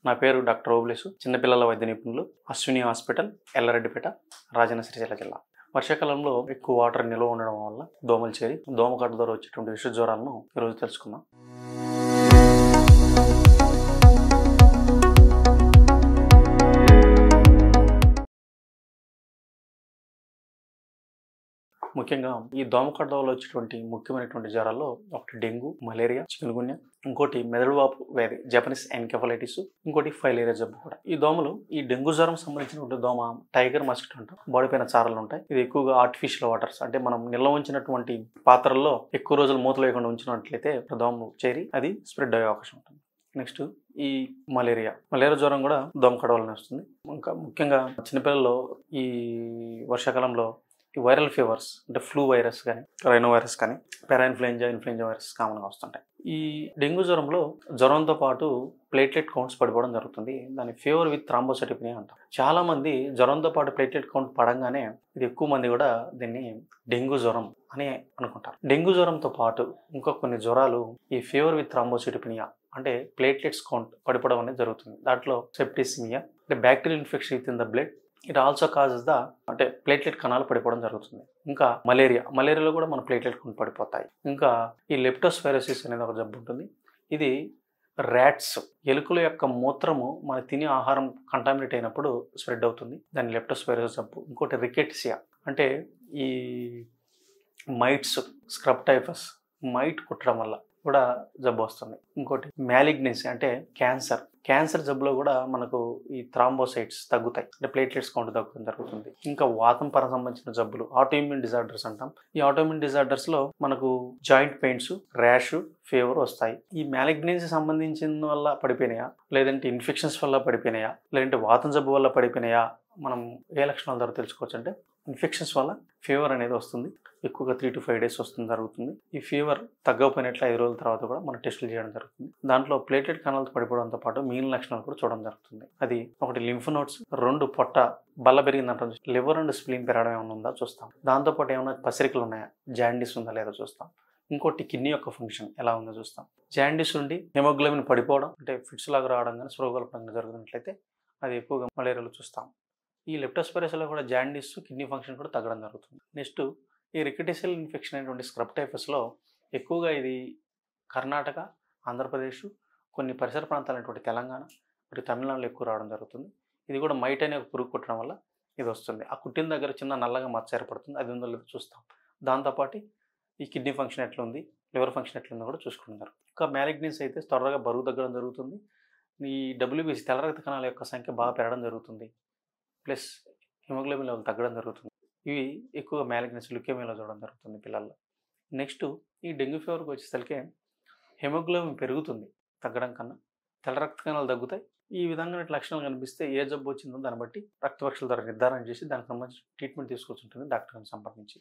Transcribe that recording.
నా పేరు డాక్టర్ ఓబులేసు, చిన్నపిల్లల వైద్య నిపుణులు, అశ్విని హాస్పిటల్, ఎల్లారెడ్డిపేట, రాజన్న సిరిసిల్ల జిల్లా. వర్షాకాలంలో ఎక్కువ వాటర్ నిల్వ ఉండడం వల్ల దోమలు చేరి దోమకాటు ద్వారా వచ్చేటువంటి విష జ్వరాలను ఈరోజు తెలుసుకుందాం. ముఖ్యంగా ఈ దోమకాటు వల్ల వచ్చేటువంటి ముఖ్యమైనటువంటి జ్వరాల్లో ఒకటి డెంగ్యూ, మలేరియా, చికున్గున్యా, ఇంకోటి మెదడువాపు వ్యాధి జపనీస్ ఎన్కెఫలైటిస్, ఇంకోటి ఫైలేరియా జబ్బు కూడా. ఈ దోమలు ఈ డెంగ్యూ జ్వరం సంబంధించిన దోమ టైగర్ మస్కిటో అంటాం. బాడీ పైన చారలు ఉంటాయి. ఇది ఎక్కువగా ఆర్టిఫిషియల్ వాటర్స్, అంటే మనం నిల్వ ఉంచినటువంటి పాత్రల్లో ఎక్కువ రోజులు మూత లేకుండా ఉంచినట్లయితే దోమ చేరి అది స్ప్రెడ్ అయ్యే అవకాశం ఉంటుంది. నెక్స్ట్ ఈ మలేరియా జ్వరం కూడా దోమకాటు వల్లనే వస్తుంది. ఇంకా ముఖ్యంగా చిన్నపిల్లల్లో ఈ వర్షాకాలంలో ఈ వైరల్ ఫీవర్స్, అంటే ఫ్లూ వైరస్ కానీ, రైనో వైరస్ కానీ, ఇన్ఫ్లుయెంజా వైరస్ కామన్గా వస్తుంటాయి. ఈ డెంగ్యూ జ్వరంతో పాటు ప్లేట్లెట్ కౌంట్స్ పడిపోవడం జరుగుతుంది. దాన్ని ఫీవర్ విత్ థ్రాంబోసైటోపెనియా అంటారు. చాలా మంది జ్వరంతో పాటు ప్లేట్లెట్ కౌంట్ పడంగానే ఇది ఎక్కువ మంది కూడా దీన్ని డెంగ్యూ జ్వరం అని అనుకుంటారు. డెంగ్యూ జ్వరంతో పాటు ఇంకా కొన్ని జ్వరాలు ఈ ఫీవర్ విత్ థ్రాంబోసైటోపెనియా అంటే ప్లేట్లెట్స్ కౌంట్ పడిపోవడం అనేది జరుగుతుంది. దాంట్లో సెప్టిసిమియా అంటే bacterial infection with in the blood, it also causes the అంటే ప్లేట్లెట్ కణాలు పడిపోవడం జరుగుతుంది. ఇంకా మలేరియాలో కూడా మన ప్లేట్లెట్ కణాలు పడిపోతాయి. ఇంకా ఈ లెప్టోస్పైరోసిస్ అనేది ఒక జబ్బు ఉంటుంది. ఇది ర్యాట్స్, ఎలుకల యొక్క మూత్రము మన తినే ఆహారం కంటామినేట్ అయినప్పుడు స్ప్రెడ్ అవుతుంది. దాన్ని లెప్టోస్పైరోసిస్ జబ్బు. ఇంకోటి రికెట్సియా అంటే ఈ మైట్స్, స్క్రబ్ టైఫస్, మైట్ కుట్టడం వల్ల కూడా జబ్బు వస్తుంది. ఇంకోటి మ్యాలిగ్నెన్సీ అంటే క్యాన్సర్ జబ్బులో కూడా మనకు ఈ థ్రాంబోసైట్స్ తగ్గుతాయి, అంటే ప్లేట్లెట్స్ కౌంట్ తగ్గడం జరుగుతుంది. ఇంకా వాతం పర సంబంధించిన జబ్బులు, ఆటోఇమ్యూన్ డిజార్డర్స్ అంటాం. ఈ ఆటోఇమ్యూన్ డిజార్డర్స్ లో మనకు జాయింట్ పెయిన్స్, ర్యాష్, ఫీవర్ వస్తాయి. ఈ మ్యాలిగ్నెన్సీ సంబంధించిన వల్ల పడిపోయినాయా, లేదంటే ఇన్ఫెక్షన్స్ వల్ల పడిపోయినాయా, లేదంటే వాతం జబ్బు వల్ల పడిపోయినాయా, మనం ఏ లక్షణాల ద్వారా తెలుసుకోవచ్చు అంటే ఇన్ఫెక్షన్స్ వల్ల ఫీవర్ అనేది వస్తుంది. ఎక్కువగా 3 to 5 days వస్తుంది జరుగుతుంది. ఈ ఫీవర్ తగ్గకపోయినట్లు 5 రోజుల తర్వాత కూడా మనం టెస్టులు చేయడం జరుగుతుంది. దాంట్లో ప్లేటెడ్ కణాలు పడిపోవడంతో పాటు మిగిలిన లక్షణాలు కూడా చూడడం జరుగుతుంది. అది ఒకటి లింఫ్ నోడ్స్, 2 పొట్ట బల్ల పెరిగిందంటాం, లివర్ అండ్ స్ప్లీన్ పెరగడం ఏమైనా ఉందా చూస్తాం. దాంతోపాటు ఏమైనా పసిరికలు ఉన్నాయా, జాండీస్ ఉందా లేదా చూస్తాం. ఇంకోటి కిడ్నీ యొక్క ఫంక్షన్ ఎలా ఉందో చూస్తాం. జాండీస్ ఉండి హెమోగ్లోబిన్ పడిపోవడం, అంటే ఫిట్స్ లాగా రావడం కానీ, స్పృహగల్పంగా జరుగుతున్నట్లయితే అది ఎక్కువగా మలేరియాలో చూస్తాం. ఈ లెప్టోస్పైరోసిస్లో కూడా జాండీస్, కిడ్నీ ఫంక్షన్ కూడా తగ్గడం జరుగుతుంది. నెక్స్ట్ ఈ రికెటిసియల్ ఇన్ఫెక్షన్ అయినటువంటి స్క్రబ్ టైఫస్లో ఎక్కువగా ఇది కర్ణాటక, ఆంధ్రప్రదేశ్, కొన్ని పరిసర ప్రాంతాలైనటువంటి తెలంగాణ మరియు తమిళనాడులో ఎక్కువ రావడం జరుగుతుంది. ఇది కూడా మైట్ అనే ఒక పురుగు కుట్టడం వల్ల ఇది వస్తుంది. ఆ కుట్టిన దగ్గర చిన్న నల్లగా మచ్చ ఏర్పడుతుంది. అది ఉందో లేదో చూస్తాం. దాంతోపాటు ఈ కిడ్నీ ఫంక్షన్ ఎట్లుంది, లివర్ ఫంక్షన్ ఎట్లుందో కూడా చూసుకుంటారు. ఇంకా మ్యాలిగ్నెన్సీ అయితే త్వరగా బరువు తగ్గడం జరుగుతుంది. ఈ WBC తెల్ల రక్త కణాల యొక్క సంఖ్య బాగా పెరగడం జరుగుతుంది. ప్లస్ హిమోగ్లోబిన్ లెవెల్ తగ్గడం జరుగుతుంది. ఇవి ఎక్కువగా మ్యాలిగ్నెన్సీ, లుకేమియాలో చూడడం జరుగుతుంది పిల్లల్లో. నెక్స్ట్ ఈ డెంగ్యూ ఫీవర్కి వచ్చేసరికి హెమోగ్లోబిన్ పెరుగుతుంది తగ్గడం కన్నా, తెల్ల రక్త కణాలు తగ్గుతాయి. ఈ విధంగా లక్షణాలు కనిపిస్తే ఏ జబ్బు వచ్చిందో దాన్ని బట్టి రక్త పరీక్షల ద్వారా నిర్ధారణ చేసి దానికి సంబంధించి ట్రీట్మెంట్ తీసుకోవాల్సి ఉంటుంది డాక్టర్ని సంప్రదించి.